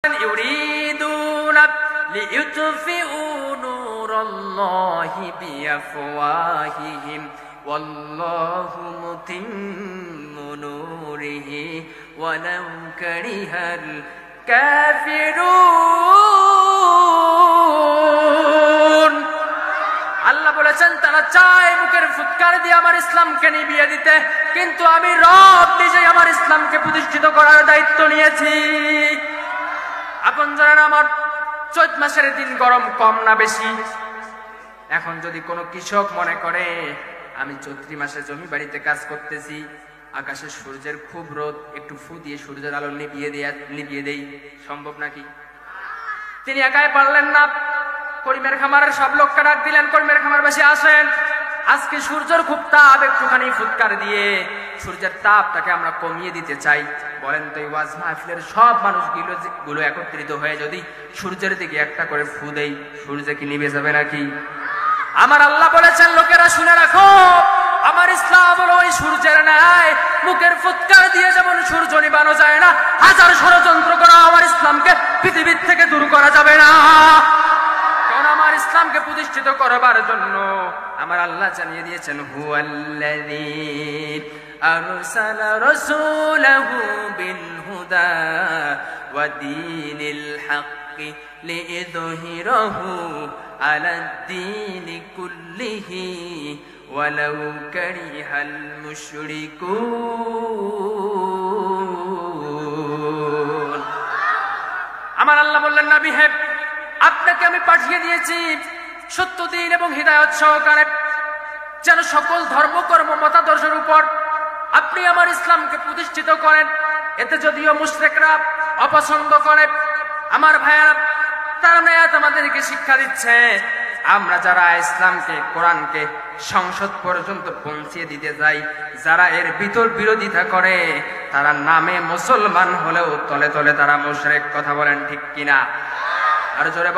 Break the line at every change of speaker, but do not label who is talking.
يريدون ليطفئوا نور الله بأفواههم والله متم نوره ولو كره الكافرون আল্লাহ বলেছেন তারা চায় মুখের ফুৎকার দিয়ে আমার ইসলামকে নিভিয়ে দিতে, কিন্তু আমি রব নিজেই আমার ইসলামকে প্রতিষ্ঠিত করার দায়িত্ব নিয়েছি। আপনজনেরা আমার, চৈত মাসের দিন গরম কম না বেশি? এখন যদি কোনো কৃষক মনে করে আমি চৈত্রি মাসে জমি বাড়িতে কাজ করতেছি, আকাশে সূর্যের খুব রোদ, একটু ফু দিয়ে সূর্যের আলো নিভিয়ে দেই, সম্ভব নাকি? তিনি একাই পারলেন না। করিমের খামারের সব লোককে ডাক দিলেন, করিমের খামারবাসী আসেন, আজকে সূর্যের খুব তাপ, একটুখানি ফুৎকার দিয়ে সূর্যের তাপটাকে আমরা কমিয়ে দিতে চাই। বলেন তো এই ওয়াজ মাহফিলের সব মানুষগুলো একত্রিত হয়ে যদি সূর্যের দিকে একটা করে ফু দেই, সূর্য কি নিভে যাবে নাকি? আমার আল্লাহ বলেছেন, লোকেরা শুনে রাখো, আমার ইসলাম হলো ওই সূর্যের ন্যায়, মুখের ফুৎকার দিয়ে যেমন সূর্য নিবানো যায় না, হাজার ষড়যন্ত্র করা আমার ইসলামকে পৃথিবীর থেকে দূর করা যাবে না। আমার ইসলামকে প্রতিষ্ঠিত করবার জন্য আমার আল্লাহ জানিয়ে দিয়েছেন, হুয়াল্লাযী আরসালা রাসূলাহু বিল হুদা ওয়া দীনিল হাক্কি লিইযহিরাহু আলাদ-দীনি কুল্লিহি ওয়ালাউ কারিহাল মুশরিকুন। আমার আল্লাহ বললেন, নবী হে, আপনাকে আমি পাঠিয়ে দিয়েছি সত্য দিন এবং হিদায়াত সহকারে, যেন সকল ধর্মকর্ম মতাদর্শের উপর আপনি আমার ইসলামকে প্রতিষ্ঠিত করেন। এতে যদিও মুশরিকরা অপছন্দ করে, আমার ভাইয়েরা, তারা নেয়াত আমাদেরকে শিক্ষা দিচ্ছে, আমরা যারা ইসলামকে, কোরআনকে সংসদ পর্যন্ত পৌঁছিয়ে দিতে যাই, যারা এর বিরোধিতা করে, তারা নামে মুসলমান হলেও তলে তলে তারা মুশরিক। কথা বলেন ঠিক কিনা? আর জোরে